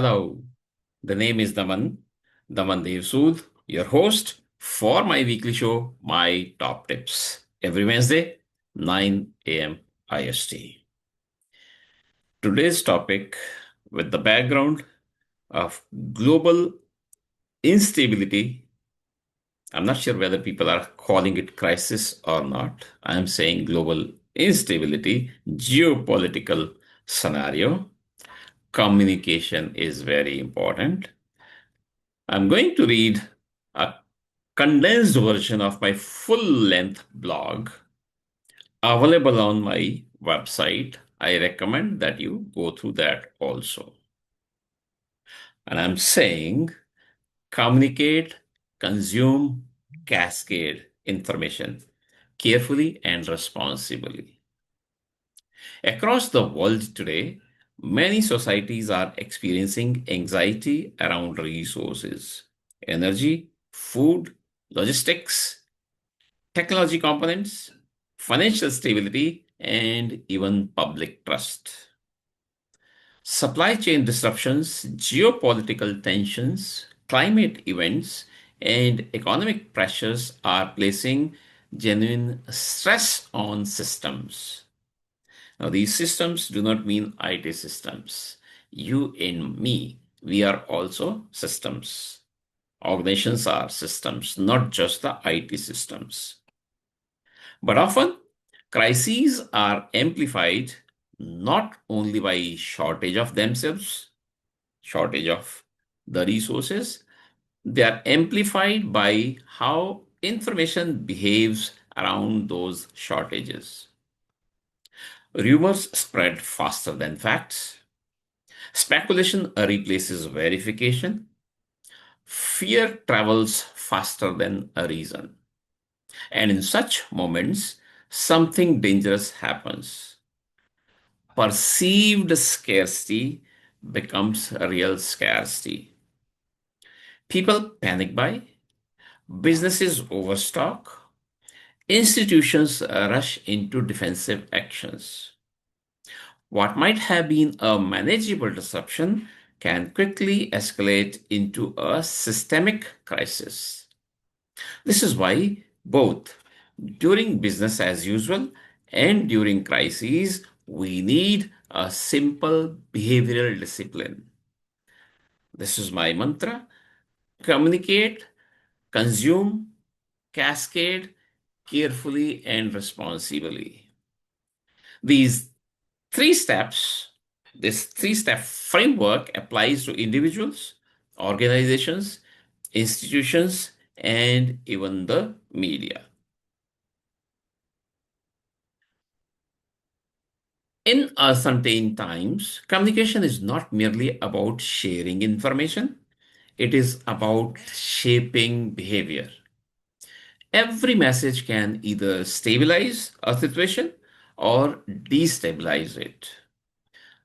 Hello, the name is Daman Devsood, your host for my weekly show, My Top Tips, every Wednesday, 9 a.m. IST. Today's topic, with the background of global instability, I'm not sure whether people are calling it crisis or not. I'm saying global instability, geopolitical scenario, communication is very important. I'm going to read a condensed version of my full length blog available on my website. I recommend that you go through that also. And I'm saying communicate, consume, cascade information carefully and responsibly. Across the world today, many societies are experiencing anxiety around resources, energy, food, logistics, technology components, financial stability, and even public trust. Supply chain disruptions, geopolitical tensions, climate events, and economic pressures are placing genuine stress on systems. Now, these systems do not mean IT systems. You and me, we are also systems. Organizations are systems, not just the IT systems. But often, crises are amplified not only by shortage of themselves, shortage of the resources, they are amplified by how information behaves around those shortages. Rumors spread faster than facts. Speculation replaces verification. Fear travels faster than a reason. And in such moments, something dangerous happens. Perceived scarcity becomes real scarcity. People panic buy, businesses overstock, institutions rush into defensive actions. What might have been a manageable disruption can quickly escalate into a systemic crisis. This is why both during business as usual and during crises, we need a simple behavioral discipline. This is my mantra: communicate, consume, cascade carefully and responsibly. These three steps, this three-step framework applies to individuals, organizations, institutions, and even the media. In uncertain times, communication is not merely about sharing information, it is about shaping behavior. Every message can either stabilize a situation or destabilize it.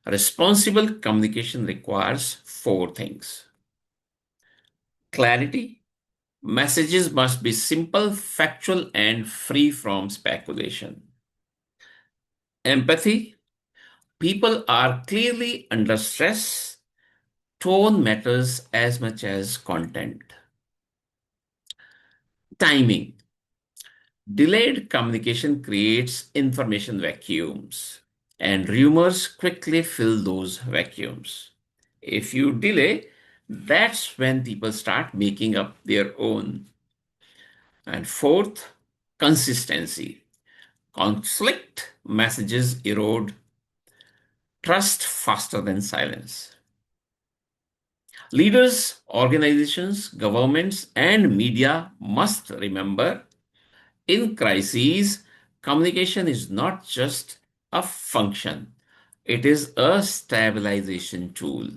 Responsible communication requires four things: clarity. Messages must be simple, factual, and free from speculation. Empathy. People are clearly under stress. Tone matters as much as content. Timing. Delayed communication creates information vacuums, and rumors quickly fill those vacuums. If you delay, that's when people start making up their own. And fourth, consistency. Conflict messages erode trust faster than silence. Leaders, organizations, governments, and media must remember, in crises, communication is not just a function, it is a stabilization tool.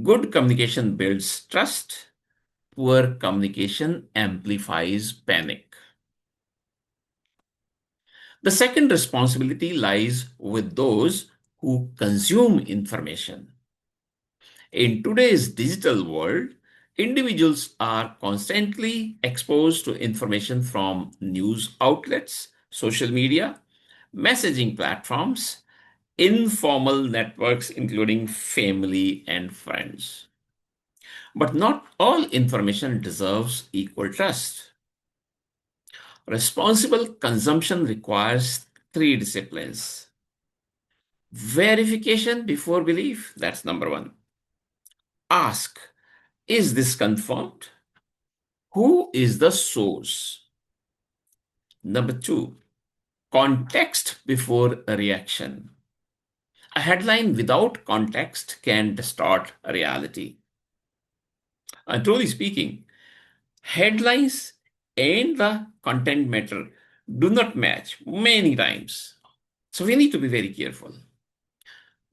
Good communication builds trust, poor communication amplifies panic. The second responsibility lies with those who consume information. In today's digital world, individuals are constantly exposed to information from news outlets, social media, messaging platforms, informal networks, including family and friends. But not all information deserves equal trust. Responsible consumption requires three disciplines: verification before belief, that's number one. Ask, is this confirmed? Who is the source? Number two, context before a reaction. A headline without context can distort reality. And truly speaking, headlines and the content matter do not match many times. So we need to be very careful.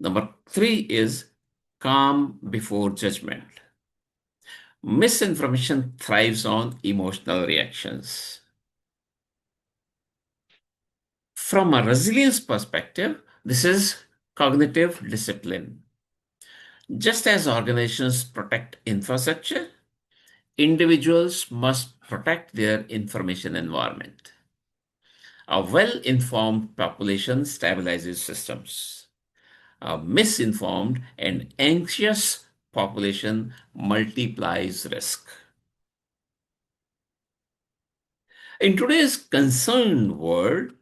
Number three is calm before judgment. Misinformation thrives on emotional reactions. From a resilience perspective, this is cognitive discipline. Just as organizations protect infrastructure, individuals must protect their information environment. A well informed population stabilizes systems. A misinformed and anxious population multiplies risk. In today's concerned world,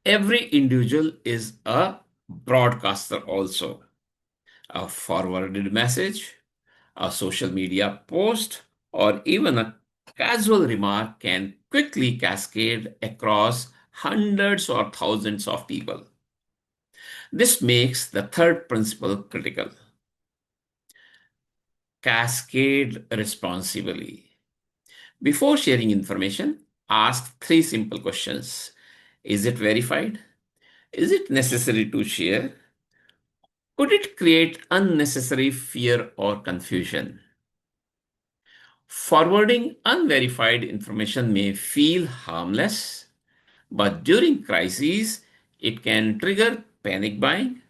every individual is a broadcaster also. A forwarded message, a social media post, or even a casual remark can quickly cascade across hundreds or thousands of people. This makes the third principle critical: cascade responsibly. Before sharing information, ask three simple questions: is it verified? Is it necessary to share? Could it create unnecessary fear or confusion? Forwarding unverified information may feel harmless, but during crises, it can trigger panic buying,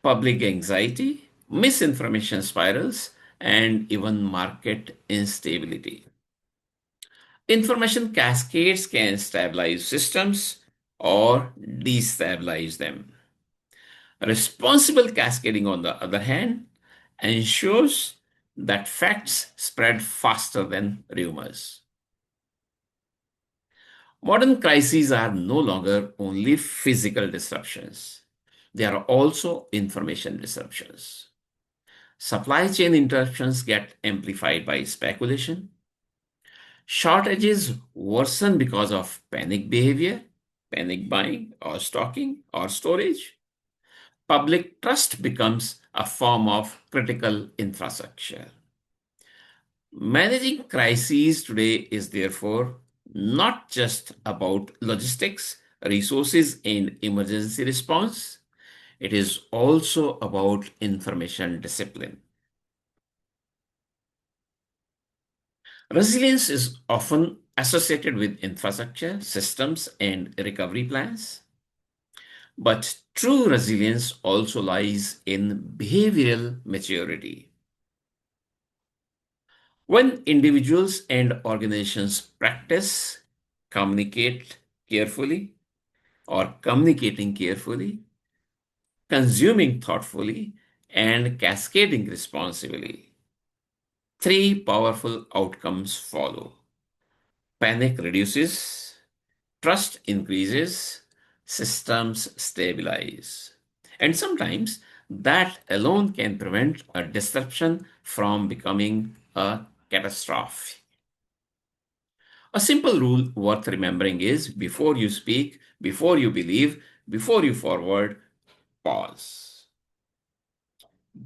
public anxiety, misinformation spirals, and even market instability. Information cascades can stabilize systems or destabilize them. Responsible cascading, on the other hand, ensures that facts spread faster than rumors. Modern crises are no longer only physical disruptions, they are also information disruptions. Supply chain interruptions get amplified by speculation. Shortages worsen because of panic behavior, panic buying, or stocking, or storage. Public trust becomes a form of critical infrastructure. Managing crises today is therefore not just about logistics, resources, and emergency response. It is also about information discipline. Resilience is often associated with infrastructure, systems, and recovery plans. But true resilience also lies in behavioral maturity. When individuals and organizations practice communicate carefully or communicating carefully, consuming thoughtfully, and cascading responsibly, three powerful outcomes follow. Panic reduces, trust increases, systems stabilize. And sometimes that alone can prevent a disruption from becoming a catastrophe. A simple rule worth remembering is: before you speak, before you believe, before you forward, pause.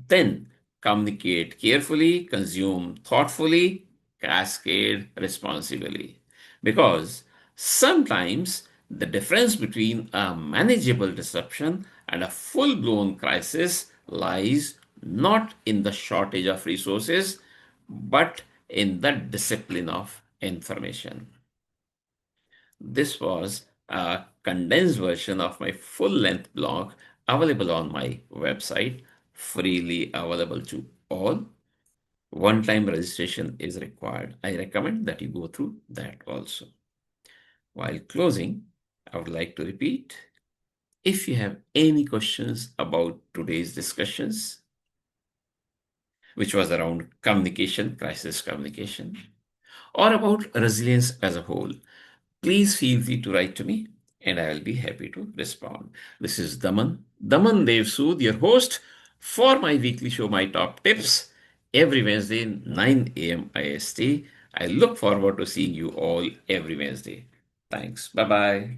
Then communicate carefully, consume thoughtfully, cascade responsibly. Because sometimes the difference between a manageable disruption and a full blown crisis lies not in the shortage of resources, but in the discipline of information. This was a condensed version of my full length blog available on my website, freely available to all. One time registration is required. I recommend that you go through that also. While closing, I would like to repeat: If you have any questions about today's discussions, which was around communication, crisis communication, or about resilience as a whole, please feel free to write to me and I will be happy to respond. This is Daman Devsood, your host for my weekly show, My Top Tips, every Wednesday, 9 a.m. IST. I look forward to seeing you all every Wednesday. Thanks. Bye bye.